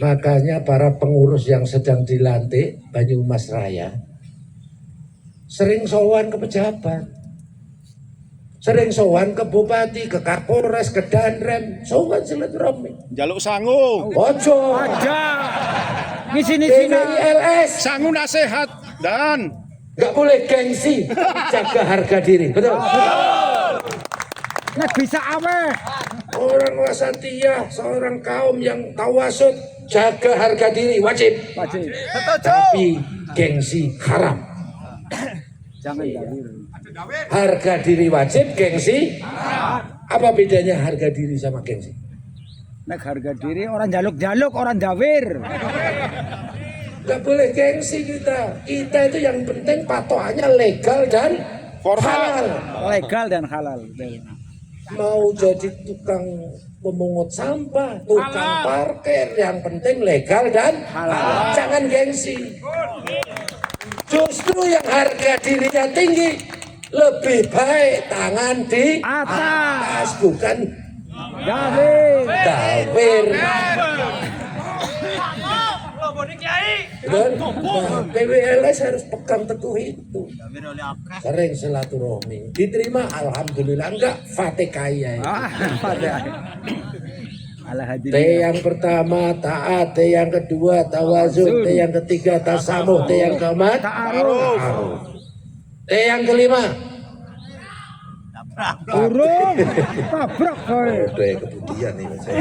Makanya para pengurus yang sedang dilantik Banyumas Raya sering sowan ke pejabat, sering sowan ke bupati, ke kapolres, ke danrem, sowan silaturahmi. Jaluk sangu. Ojo. Aja. Ngisi-ngisi PWILS Sangu nasihat dan nggak boleh gengsi, jaga harga diri, betul? nek bisa aweh. Orang wasatiyah, seorang kaum yang tawasud, jaga harga diri wajib. Wajib. Tapi gengsi haram. Jangan jawir. Harga diri wajib, gengsi. Apa bedanya harga diri sama gengsi? Nek harga diri orang jaluk-jaluk, orang jawir. Gak boleh gengsi kita. Kita itu yang penting patokannya legal dan halal. Legal dan halal. Mau jadi tukang pemungut sampah, tukang parkir, yang penting legal dan halal. Jangan gengsi. Justru yang harga dirinya tinggi lebih baik tangan di atas, bukan Jawir. tawir. Dan PWLS harus pegang teguh itu. Sering silaturahmi. Diterima alhamdulillah, enggak fatihaya. T yang pertama taat, T yang kedua tawazun, T yang ketiga tasamuh, T yang keempat ta'aruf. T yang kelima burung tabrak kowe. udah kemudian ini saya.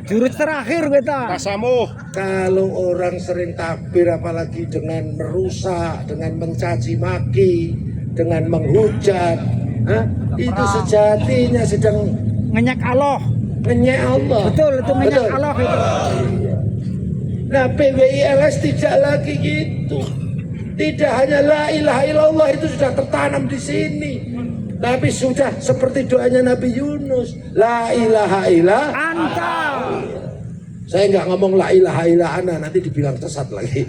Jurus terakhir kita. tasamuh. Kalau orang sering takbir apalagi dengan merusak, dengan mencaci maki, dengan menghujat, itu sejatinya sedang Ngenyak Allah. ngenyek Allah. Betul, itu ngenyak Betul. Allah itu. Nah PWILS tidak lagi gitu. Tidak hanya la ilaha illallah itu sudah tertanam di sini, tapi sudah seperti doanya Nabi Yunus, la ilaha illa Anta. Saya nggak ngomong la ilaha illa ana, nanti dibilang sesat lagi.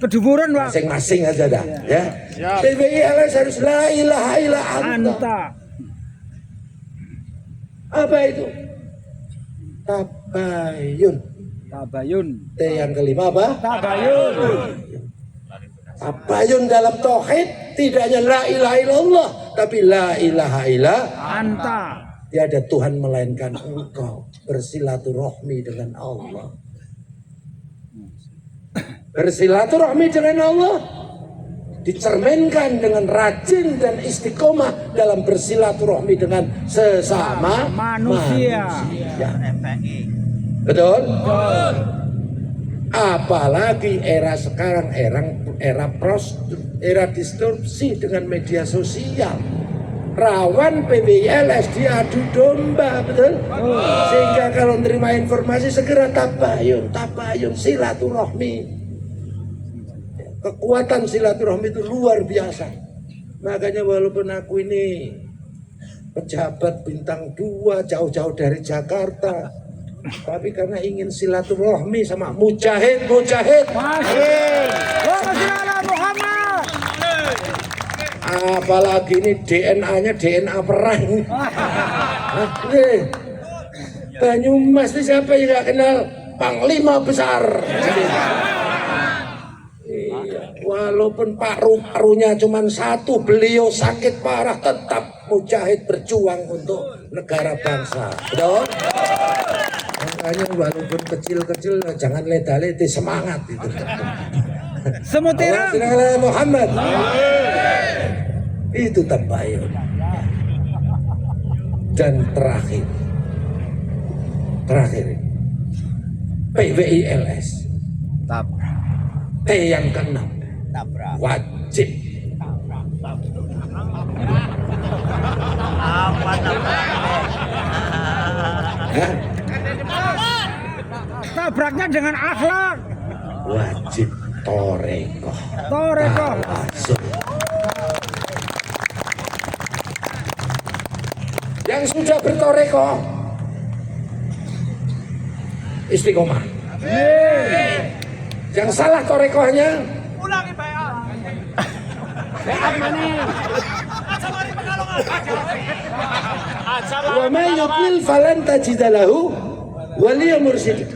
Keduburan, Pak. Masing-masing aja dah, ya. Siap. PWILS harus la ilaha illa anta. Anta. Apa itu? Tabayun. Tabayun. T yang kelima apa? Tabayun. Tabayun dalam tauhid tidak hanya la ilaha illallah, tapi la ilaha illa Anta. tiada Tuhan melainkan engkau. Bersilaturahmi dengan Allah. Bersilaturahmi dengan Allah dicerminkan dengan rajin dan istiqomah dalam bersilaturahmi dengan sesama Manusia. Betul? Apalagi era sekarang, era distorsi dengan media sosial, rawan PWILS diadu domba, betul? Sehingga kalau menerima informasi segera tabayun silaturahmi. Kekuatan silaturahmi itu luar biasa. Makanya walaupun aku ini pejabat bintang 2 jauh-jauh dari Jakarta, tapi karena ingin silaturahmi sama mujahid. Muhammad. Apalagi ini DNA-nya DNA perang. Banyumas ini siapa yang nggak kenal Panglima Besar? Walaupun paru-parunya cuma satu, beliau sakit parah, tetap mujahid berjuang untuk negara bangsa. Betul? Makanya walaupun kecil-kecil jangan leda-leda, semangat itu. Semutiran. Muhammad. Itu tabayun. Dan terakhir PWILS. T yang keenam. Wajib. Tabraknya dengan akhlak. Wajib torekoh. Tawasul. Yang sudah bertorekoh istiqomah. Yang salah torekohnya ulangi bayar. Beat mana? Sama di Pekalongan. Wa may yudlil falan tajidalahu waliya mursyid.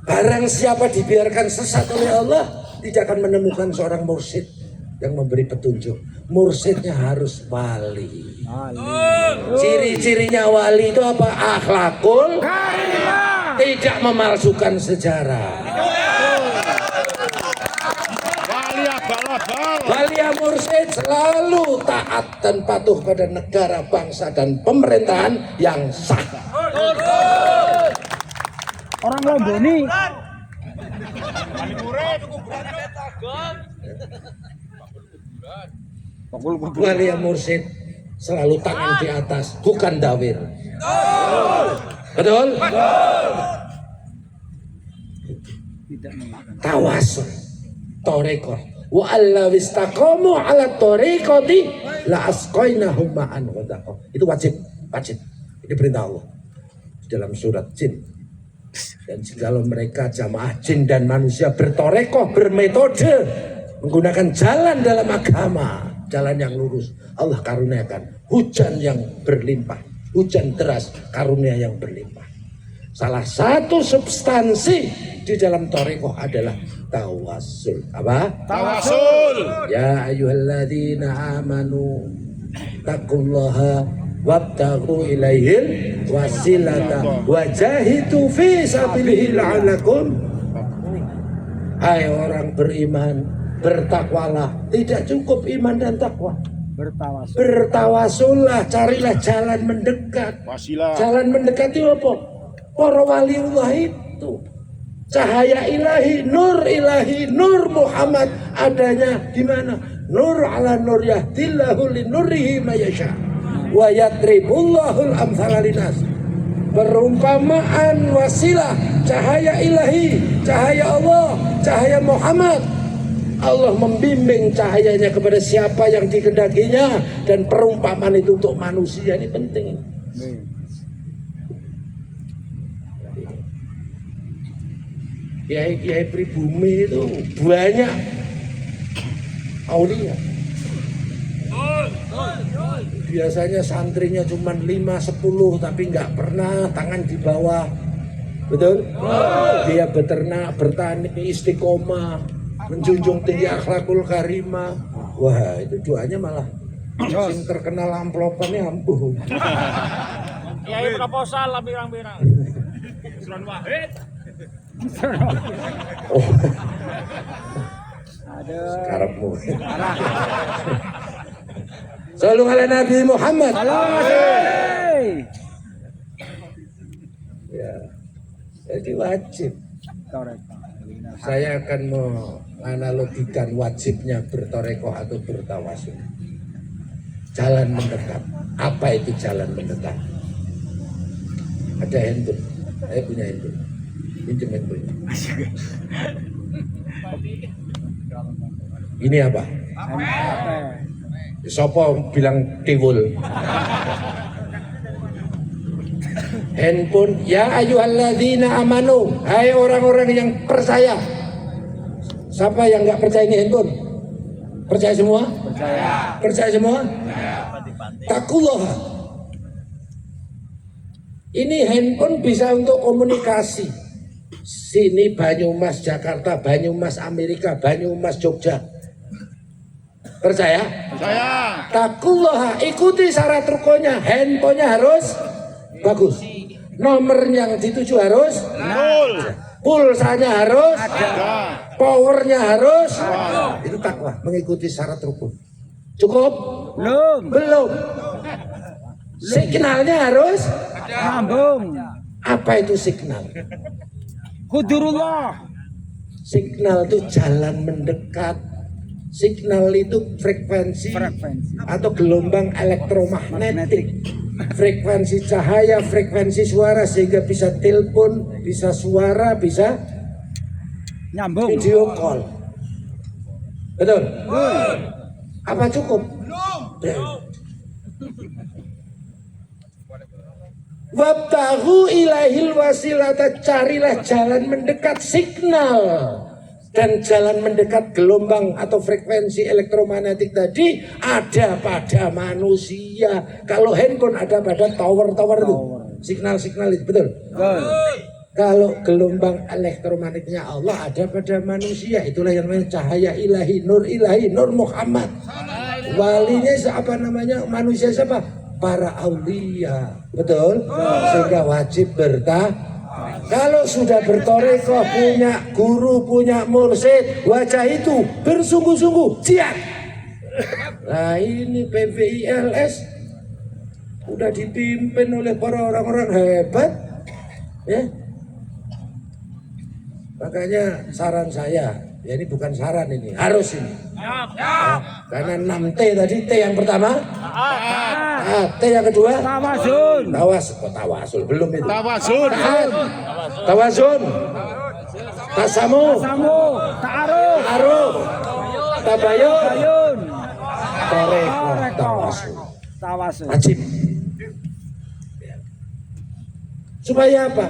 Barang siapa dibiarkan sesat oleh Allah, tidak akan menemukan seorang mursyid yang memberi petunjuk. Mursyidnya harus wali. Ciri-cirinya wali itu apa? Akhlakul karimah, tidak memalsukan sejarah. Wali abal-abal. Wali mursyid selalu taat dan patuh pada negara, bangsa dan pemerintahan yang sah. Orang Lomboni. Wali mursyid selalu tangan di atas, bukan dawir. Betul? Tawasul, torekoh. Wa alla wistaqamu ala tariqati la asqainahum ma'an ghadaqah. Itu wajib. Ini perintah Allah dalam surat Jin. Dan jikalau mereka jamaah jin dan manusia bertorekoh, bermetode, menggunakan jalan dalam agama, jalan yang lurus, Allah karuniakan hujan yang berlimpah, hujan deras, karunia yang berlimpah. Salah satu substansi di dalam torekoh adalah tawasul. Apa? Tawasul. Ya ayyuhalladzina amanu taqullaha wabtaghu ilaihil wasilata wajahidu fi sabilihi la'alakum. Hai orang beriman, bertakwalah. Tidak cukup iman dan takwa, bertawasullah, carilah jalan mendekat. Wasilah. Jalan mendekat itu apa? Para waliullah itu cahaya ilahi, nur Muhammad adanya di mana? Nur ala nur yahdillahu linurihi mayasha wa yadribullahul amthala linas. Perumpamaan wasilah, cahaya ilahi, cahaya Allah, cahaya Muhammad. Allah membimbing cahayanya kepada siapa yang dikehendakinya, dan perumpamaan itu untuk manusia ini penting. Kiai-kiai pribumi itu banyak aulia. Biasanya santrinya cuma 5-10 tapi nggak pernah tangan di bawah. Betul? Dia beternak, bertani, istiqomah, menjunjung tinggi akhlakul karimah. Wah, itu doanya malah sing terkenal amplopannya ampuh. Kiai proposal lah pirang-pirang. Suran Wahid. Oh. Karepmu. Sallu ala Nabi Muhammad. Ya. Jadi wajib. Saya akan menganalogikan wajibnya bertorekoh atau bertawasul. Jalan mendekat. Apa itu jalan mendekat? Ada handphone. Saya punya handphone. Pinjam handphone. Ini apa? Sopo bilang tiwul. Handphone. Ya ayyuhalladzina amanu. Hai orang-orang yang percaya. Siapa yang nggak percaya ini handphone? Percaya semua? Percaya semua? Takullah. Ini handphone bisa untuk komunikasi. Sini Banyumas Jakarta, Banyumas Amerika, Banyumas Jogja. Percaya? Percaya. Takullah, ikuti syarat rukunnya. Handphonenya harus bagus. Nomor yang dituju harus Nol. pulsanya harus Ada. powernya harus. Itu takwa, mengikuti syarat rukun. Cukup? Belum. Signalnya harus Sambung. apa itu signal? Kudurullah. Signal itu jalan mendekat. Signal itu frekuensi atau gelombang elektromagnetik. Frekuensi cahaya, frekuensi suara, sehingga bisa telepon, bisa suara, bisa Nyambung. video call. Betul? Apa cukup? Belum. Wabtaghu ilaihil wasilata, carilah jalan mendekat, signal Dan jalan mendekat gelombang atau frekuensi elektromagnetik tadi ada pada manusia. Kalau handphone ada pada tower-tower itu, signal-signal itu, betul? Kalau gelombang elektromagnetiknya Allah ada pada manusia, itulah yang namanya cahaya ilahi, Nur Muhammad. Walinya siapa namanya? Manusia siapa? Para aulia, betul? Sehingga wajib kalau sudah bertoreko, punya guru, punya mursyid, wajah itu bersungguh-sungguh jihad. Nah ini PVILS udah dipimpin oleh para orang-orang hebat, ya. Makanya saran saya, ya ini bukan saran, ini harus ini. Nah, karena 6T tadi, T yang pertama, T yang kedua, tawasul, belum itu. Tawasun, tasamu, ta'aruf, tabayun, tawasul. Wajib. Supaya apa?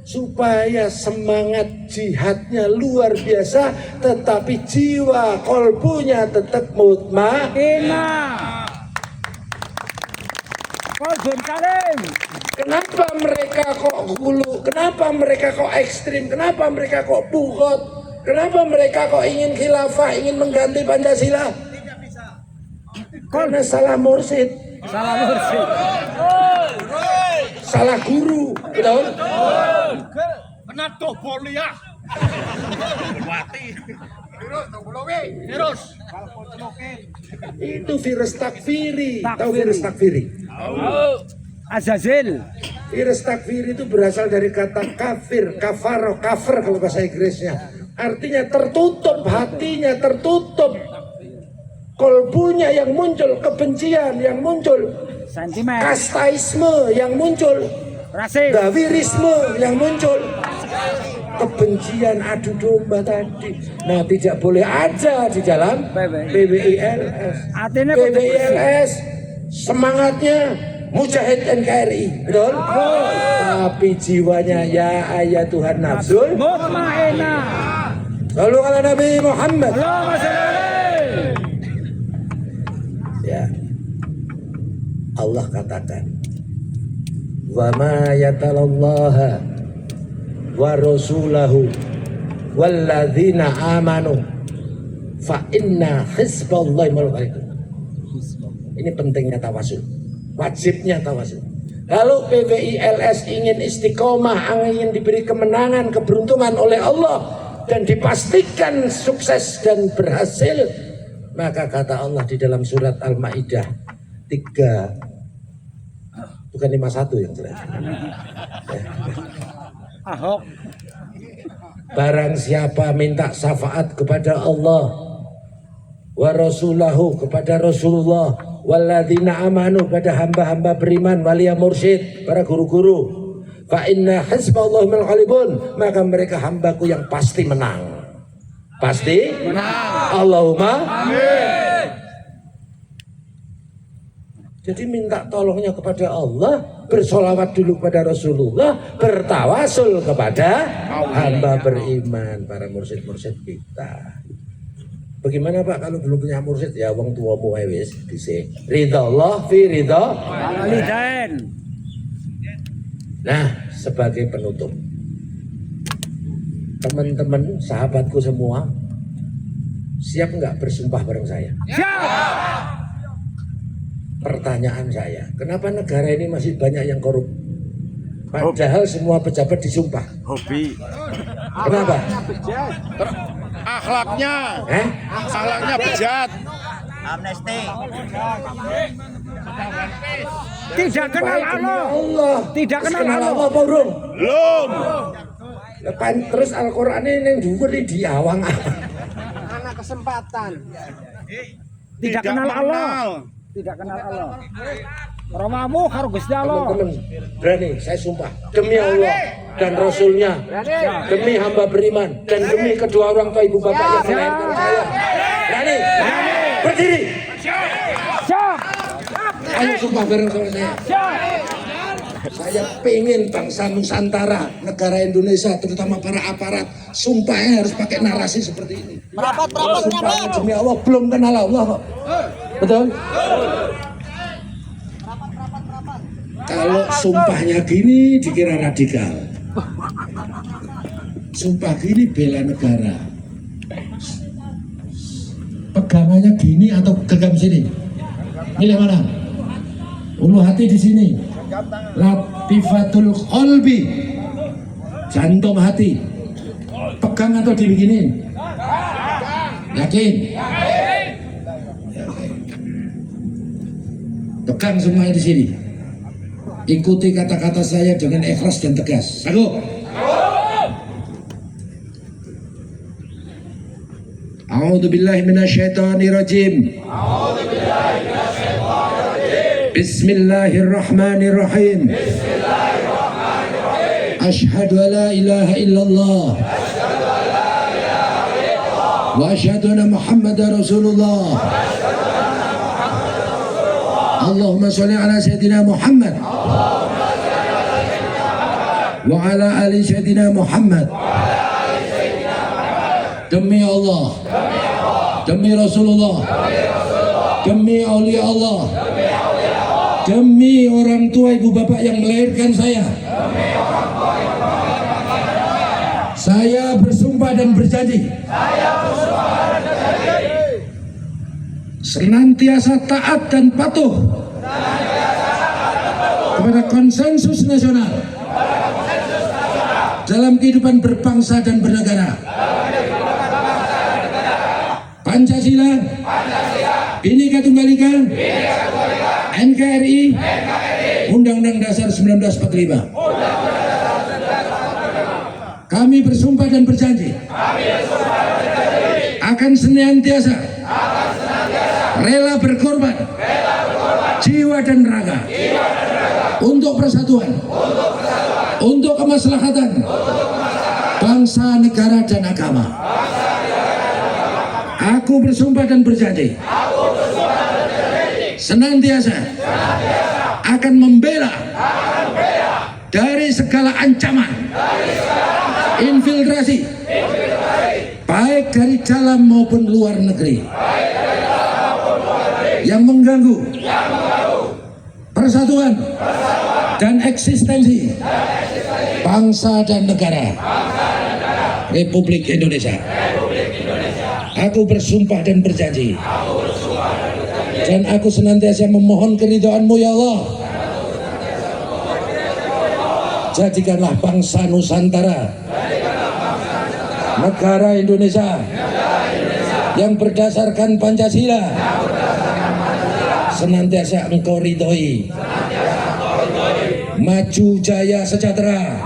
Supaya semangat jihadnya luar biasa, tetapi jiwa kolbunya tetap mutmainah. Kolbun kalim. Kenapa mereka kok hulu? Kenapa mereka kok ekstrim? Kenapa mereka kok bukhot? Kenapa mereka kok ingin khilafah, ingin mengganti Pancasila? Tidak bisa. Karena salah mursyid. Salah guru, betul? Kena tuh bolia. Virus. Itu virus takfiri. Tahu virus takfiri? Azazil. Virus takfiri itu berasal dari kata kafir, kafar kalau bahasa Inggrisnya. Artinya tertutup, hatinya tertutup. Kolbunya yang muncul, kebencian yang muncul, Sentimen. kastaisme yang muncul, Rasis. gawirisme yang muncul, kebencian adu domba tadi. Nah tidak boleh ada di dalam PBILS. Artinya PBILS semangatnya mujahid NKRI, betul? Tapi jiwanya ya ayat Tuhan nafsul mutmainah. lalu kalau Nabi Muhammad, Allahumma shalli alaihi. ya Allah katakan, wa ma yatalallaha wa rasulahu walladzina amanu fa inna hizballahi mal ghalibun. Ini pentingnya tawasul, wajibnya tawasul. Kalau PBILS ingin istiqomah, ingin diberi kemenangan, keberuntungan oleh Allah dan dipastikan sukses dan berhasil, maka kata Allah di dalam surat Al-Maidah 3, bukan 51 yang jelas. Ahok. Barang siapa minta syafaat kepada Allah wa rasulahu, kepada Rasulullah, walladzina amanu, pada hamba-hamba beriman, walia mursyid, para guru-guru, fa inna hizballahi minal ghalibun, maka mereka hambaku yang pasti menang. Pasti menang. Allahumma amin. Jadi minta tolongnya kepada Allah, bersolawat dulu kepada Rasulullah, bertawasul kepada hamba beriman, para mursyid-mursyid kita. Bagaimana Pak kalau belum punya mursyid? Ya wong tuamu wis dhisik. Ridha Allah fi ridha Walidain. Nah, sebagai penutup, teman-teman, sahabatku semua, siap nggak bersumpah bareng saya? Siap. Pertanyaan saya, kenapa negara ini masih banyak yang korup? Padahal semua pejabat disumpah. Hobi. Kenapa? Akhlaknya. Akhlaknya bejat. Amnesti. Tidak kenal Allah. Tidak kenal Allah. Allah apa urung? Belum. Lepas terus Al-Quran ini yang dhuwur di diawang. Anak kesempatan. Tidak kenal Allah. Tidak kenal Allah. Romamu karo Gusti Allah. Teman-teman, berani saya sumpah demi Allah dan Rasulnya, demi hamba beriman dan demi kedua orang tua ibu bapak yang melahirkan saya. Berani? Berdiri. Siap. Ayo sumpah bareng sama saya. Siap. Saya pengen bangsa Nusantara, negara Indonesia, terutama para aparat, sumpahnya harus pakai narasi seperti ini. Sumpahnya demi Allah, belum kenal Allah kok. Betul? Kalau sumpahnya gini dikira radikal. Sumpah gini bela negara. Pegangannya gini atau genggam sini? Milih mana? Ulu hati di sini. Latifatul qalbi, jantung hati. Pegang atau dibikinin? Yakin? Pegang semuanya di sini. Ikuti kata-kata saya dengan ikhlas dan tegas. Sanggup? A'udzubillahi minasyaitonirrajim. Bismillahirrahmanirrahim. Asyhadu an la ilaha illallah wa asyhadu anna Muhammadar Rasulullah. Allahumma sholli ala sayyidina Muhammad wa ala ali sayyidina Muhammad. Demi Allah, demi Rasulullah, demi aulia Allah, demi orang tua ibu bapak yang melahirkan saya bersumpah dan berjanji senantiasa taat dan patuh kepada konsensus nasional dalam kehidupan berbangsa dan bernegara. Pancasila, Bhinneka Tunggal Ika, NKRI, Undang-Undang Dasar 1945. Kami bersumpah dan berjanji akan senantiasa rela berkorban jiwa dan raga untuk persatuan, untuk kemaslahatan bangsa, negara, dan agama. Aku bersumpah dan berjanji senantiasa akan membela dari segala ancaman infiltrasi baik dari dalam maupun luar negeri yang mengganggu persatuan dan eksistensi bangsa dan negara Republik Indonesia. Aku bersumpah dan berjanji, dan aku senantiasa memohon keridhaan-Mu ya Allah. Jadikanlah bangsa Nusantara, negara Indonesia yang berdasarkan Pancasila senantiasa Engkau ridhoi, maju jaya sejahtera,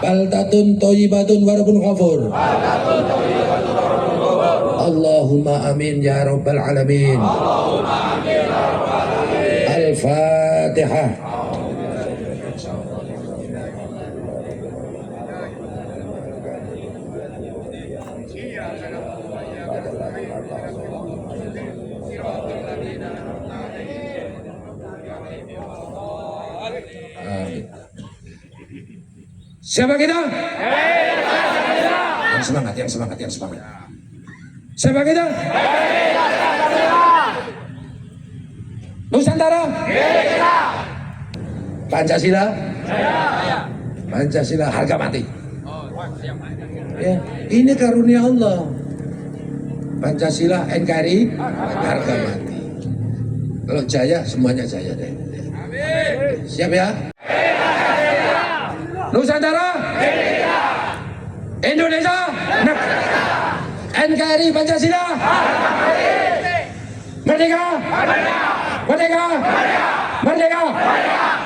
baldatun thayyibatun warabun ghafur. Allahumma amin ya rabbal alamin. Al-Fatihah. Siapa kita? Yang semangat, yang semangat, yang semangat. Siapa kita? Nusantara? Pancasila? Pancasila harga mati. Ya, ini karunia Allah. Pancasila, NKRI, harga mati. Kalau jaya, semuanya jaya deh. Siap ya? Nusantara? Indonesia? NKRI Pancasila? Merdeka? Merdeka? Merdeka?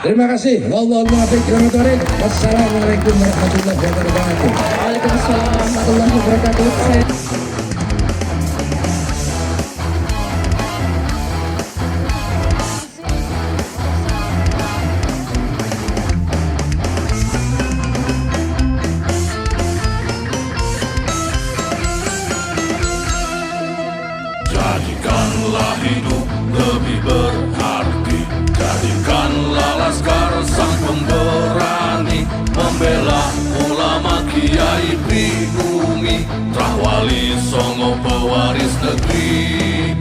Terima kasih. Wassalamualaikum warahmatullahi wabarakatuh. Waalaikumsalam warahmatullahi wabarakatuh. Jadikanlah hidup lebih berarti dari Jadikanlah laskar sang pemberani, membela ulama kiai pribumi, Trawali Songo pewaris negeri.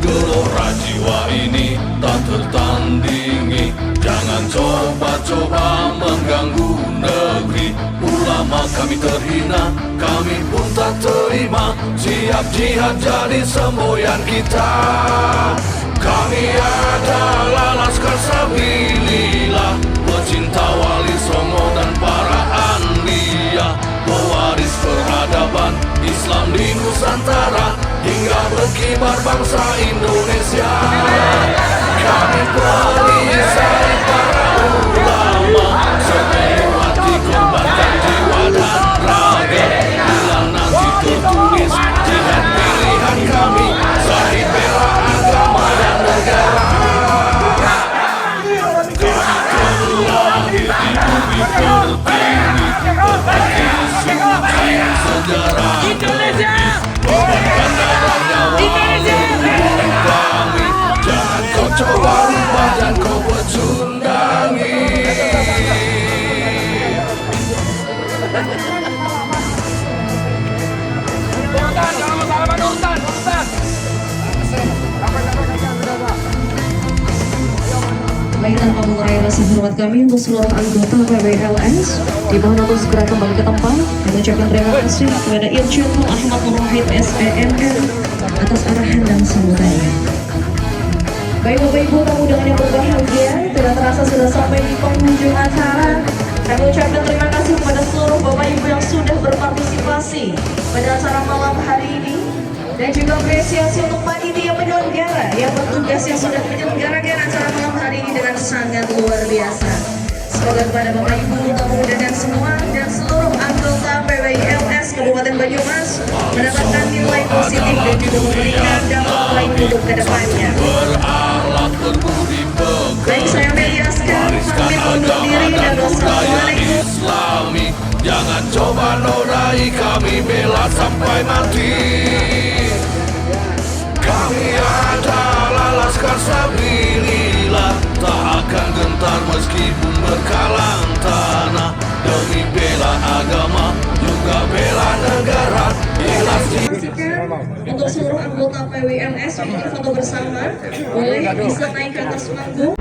Gelora jiwa ini tak tertandingi, jangan coba-coba mengganggu negeri. Ulama kami terhina, kami pun tak terima, siap jihad jadi semboyan kita. Kami adalah Laskar Sabilillah, pecinta Wali Songo dan para anbiya, pewaris peradaban Islam di Nusantara, hingga berkibar bangsa Indonesia. Kami perisai para ulama, sepenuh hati korbankan jiwa dan raga. Bila nanti tertulis jihad pilihan kami, sahih bela agama dan negara. Kami terlahir di bumi tertinggi, berbagi suci sejarah Indonesia. Korbankan darah nyawa leluhur kami, jangan kau coba rubah dan kau pecundangi. Baik, tanpa mengurangi rasa hormat kami untuk seluruh anggota PWLS, dimohon untuk segera kembali ke tempat dan ucapkan terima kasih kepada Irjen Pol Ahmad Nur Wahid SPMN atas arahan dan sambutannya. Baik Bapak Ibu tamu undangan yang berbahagia, tidak terasa sudah sampai di penghujung acara. Kami ucapkan terima kasih kepada seluruh Bapak Ibu yang sudah berpartisipasi pada acara malam hari ini, dan juga apresiasi untuk panitia penyelenggara yang bertugas yang sudah menyelenggarakan acara malam hari ini dengan sangat luar biasa. Semoga kepada Bapak Ibu tamu undangan semua dan seluruh anggota PWLS Kabupaten Banyumas mendapatkan nilai positif dan juga memberikan dampak baik untuk kedepannya. Baik, saya Melia Askar, pamit undur diri dan wassalamualaikum. Islami, jangan coba nodai, kami bela sampai mati. Kami adalah Laskar Sabilillah, tak akan gentar meskipun berkalang tanah, demi bela agama juga bela negara. Ikhlas di Untuk seluruh anggota PWLS, untuk foto bersama boleh bisa naik ke atas panggung.